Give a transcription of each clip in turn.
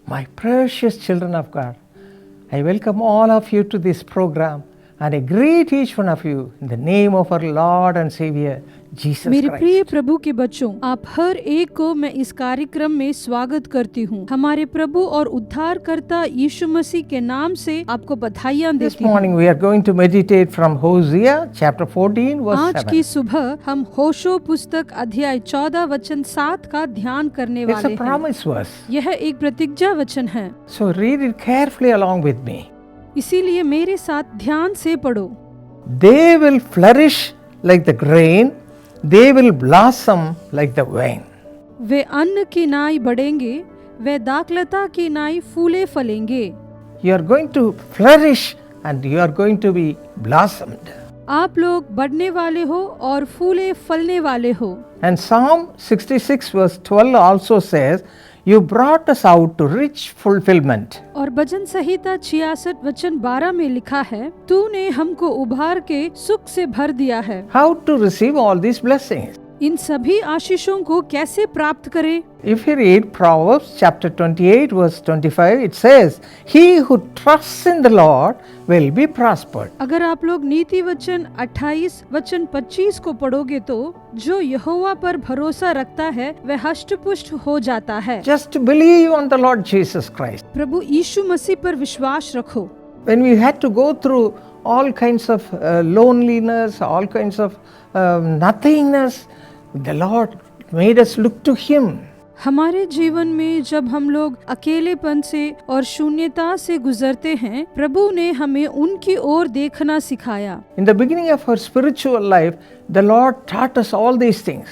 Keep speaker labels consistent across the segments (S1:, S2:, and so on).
S1: My precious children of God, I welcome all of you to this program and I greet each one of you in the name of our Lord and Savior Jesus
S2: मेरे
S1: Christ.
S2: प्रिय प्रभु के बच्चों, आप हर एक को मैं इस कार्यक्रम में स्वागत करती हूँ। हमारे प्रभु और उद्धारकर्ता यीशु मसीह के नाम से आपको बधाइयाँ
S1: This
S2: देती हूँ।
S1: morning we are going to meditate from Hosea chapter 14 verse
S2: आज
S1: 7.
S2: की सुबह हम होशो पुस्तक अध्याय 14 वचन 7 का ध्यान करने
S1: It's
S2: वाले
S1: a
S2: हैं।
S1: promise verse.
S2: यह एक प्रतिज्ञा वचन है,
S1: So read it carefully along with me.
S2: इसीलिए मेरे साथ ध्यान से पढ़ो।
S1: They will flourish like the grain, they will blossom like the vine.
S2: वे अन्न की नाई बढ़ेंगे, वे दाखलता की नाई फूले फलेंगे।
S1: You are going to flourish and you are going to be blossomed.
S2: आप लोग बढ़ने वाले हो और फूले फलने वाले हो।
S1: And Psalm 66 verse 12 also says, you brought us out to rich fulfillment.
S2: और भजन संहिता 66 वचन 12 में लिखा है, तूने हमको उभार के सुख से भर दिया है।
S1: How to receive all these blessings?
S2: इन सभी आशीषों को कैसे प्राप्त करें?
S1: If you read Proverbs chapter 28 verse 25, it says, he who trusts in the Lord will be prospered.
S2: अगर आप लोग नीति वचन 28 वचन 25 को पढ़ोगे तो जो यहोवा पर भरोसा रखता है वह हष्ट-पुष्ट हो जाता है।
S1: Just believe on the Lord Jesus Christ.
S2: प्रभु यीशु मसीह पर विश्वास रखो।
S1: When we had to go through all kinds of loneliness, all kinds of nothingness, the Lord made us look to Him.
S2: हमारे जीवन में जब हम लोग अकेलेपन से और शून्यता से गुजरते हैं, प्रभु ने हमें उनकी ओर देखना सिखाया।
S1: In the beginning of our spiritual life, the Lord taught us all these things.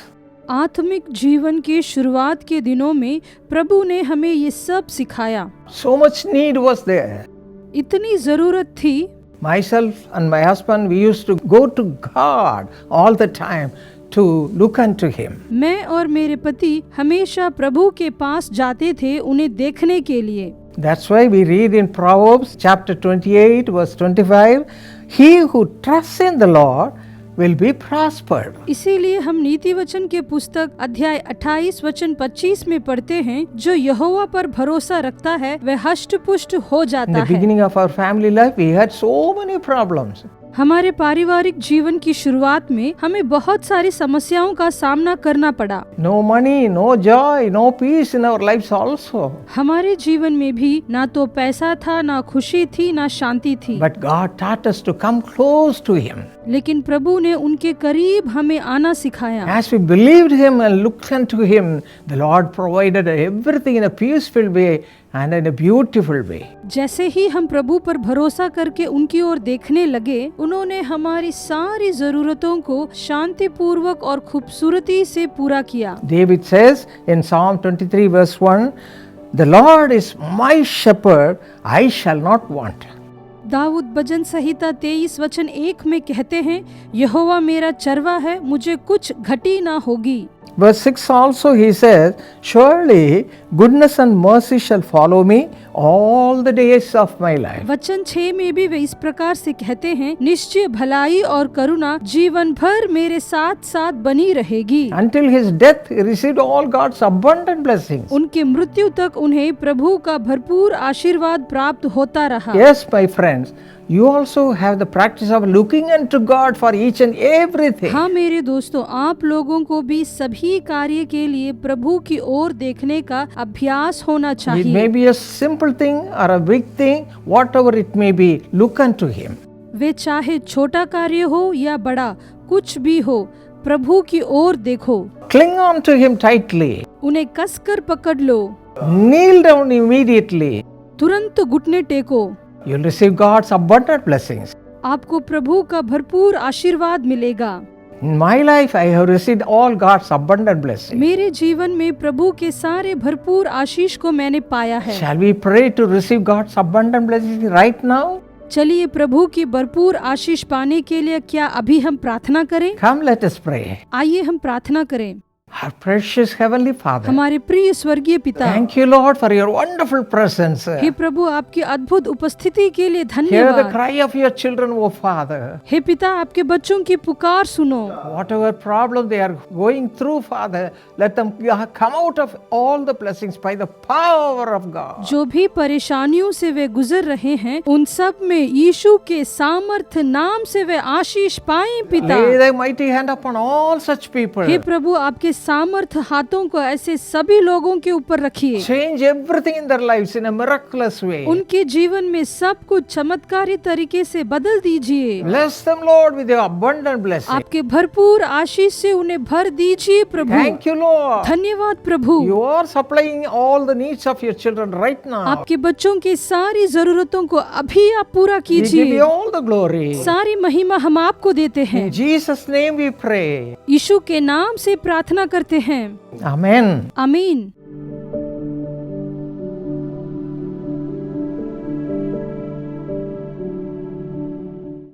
S2: आत्मिक जीवन के शुरुआत के दिनों में प्रभु ने हमें ये सब सिखाया।
S1: So much need was there.
S2: इतनी जरूरत थी।
S1: Myself and my husband, we used to go to God all the time to look unto Him.
S2: मैं और मेरे पति हमेशा प्रभु के पास जाते थे उन्हें देखने के लिए।
S1: That's why we read in Proverbs chapter 28 verse 25, he who trusts in the Lord will be prospered.
S2: इसीलिए हम नीति वचन के पुस्तक अध्याय 28 वचन 25 में पढ़ते हैं, जो यहोवा पर भरोसा रखता है वह हष्ट-पुष्ट हो
S1: In
S2: जाता
S1: the
S2: है।
S1: beginning of our family life, we had so many problems.
S2: हमारे पारिवारिक जीवन की शुरुआत में हमें बहुत सारी समस्याओं का सामना करना पड़ा।
S1: No money, no joy, no peace in our lives also.
S2: हमारे जीवन में भी ना तो पैसा था, ना खुशी थी, ना शांति थी।
S1: But God taught us to come close to Him.
S2: लेकिन प्रभु ने उनके करीब हमें आना सिखाया।
S1: As we believed Him and looked unto Him, the Lord provided everything in a peaceful way and in a beautiful way.
S2: जैसे ही हम प्रभु पर भरोसा करके उनकी ओर देखने लगे, उन्होंने हमारी सारी जरूरतों को शांतिपूर्वक और खूबसूरती से पूरा किया।
S1: David says in Psalm 23 verse 1, the Lord is my shepherd, I shall not want.
S2: Dawood भजन संहिता 23 वचन 1 में कहते हैं, यहोवा मेरा चरवा है, मुझे कुछ घटी ना होगी।
S1: Verse 6 also he says, surely goodness and mercy shall follow me all the days of my life.
S2: वचन 6 में भी वे इस प्रकार से कहते हैं, निश्चय भलाई और करुणा जीवन भर मेरे साथ साथ बनी रहेगी।
S1: Until his death he received all God's abundant blessings.
S2: उनके मृत्यु तक उन्हें प्रभु का भरपूर आशीर्वाद प्राप्त होता रहा।
S1: Yes, my friends, you also have the practice of looking unto God for each and everything.
S2: हाँ मेरे दोस्तों, आप लोगों को भी सभी कार्य के लिए प्रभु की ओर देखने का अभ्यास होना
S1: It
S2: चाहिए।
S1: may be a simple thing or a big thing, whatever it may be, look unto Him.
S2: वे चाहे छोटा कार्य हो या बड़ा, कुछ भी हो, प्रभु की ओर देखो।
S1: Cling on to Him tightly.
S2: उन्हें कसकर पकड़ लो।
S1: Kneel down immediately.
S2: तुरंत घुटने टेको।
S1: You'll receive God's abundant blessings.
S2: आपको प्रभु का भरपूर आशीर्वाद मिलेगा।
S1: In my life, I have received all God's abundant blessings.
S2: मेरे जीवन में प्रभु के सारे भरपूर आशीष को मैंने पाया है।
S1: Shall we pray to receive God's abundant blessings right now?
S2: चलिए प्रभु की भरपूर आशीष पाने के लिए क्या अभी हम प्रार्थना करें?
S1: Come, let us pray.
S2: आइए हम प्रार्थना करें।
S1: Our precious Heavenly Father,
S2: हमारे प्रिय स्वर्गीय पिता,
S1: thank you, Lord, for your wonderful presence.
S2: हे प्रभु आपकी अद्भुत उपस्थिति के लिए
S1: Hear the
S2: धन्यवाद।
S1: cry of your children, O Father.
S2: हे पिता आपके बच्चों की पुकार सुनो।
S1: Whatever problem they are going through, Father, let them come out of all the blessings by the power of God.
S2: जो भी परेशानियों से वे गुजर रहे हैं उन सब में यीशु के सामर्थ नाम से वे आशीष पाएं पिता।
S1: Lay thy mighty hand upon all such people.
S2: हे प्रभु आपके सामर्थ हाथों को ऐसे सभी लोगों के ऊपर रखिए।
S1: Change everything in their lives in a miraculous way.
S2: उनके जीवन में सब कुछ चमत्कारी तरीके से बदल दीजिए।
S1: Bless them, Lord, with your abundant blessing.
S2: आपके भरपूर आशीष से उन्हें भर दीजिए प्रभु।
S1: Thank you, Lord.
S2: धन्यवाद प्रभु।
S1: You are supplying all the needs of your children right now.
S2: आपके बच्चों की सारी जरूरतों को अभी आप पूरा
S1: We give
S2: कीजिए।
S1: you all the glory.
S2: सारी महिमा हम आपको देते हैं।
S1: In Jesus' name we pray.
S2: यीशु के नाम से प्रार्थना करते हैं।
S1: Amen.
S2: आमीन।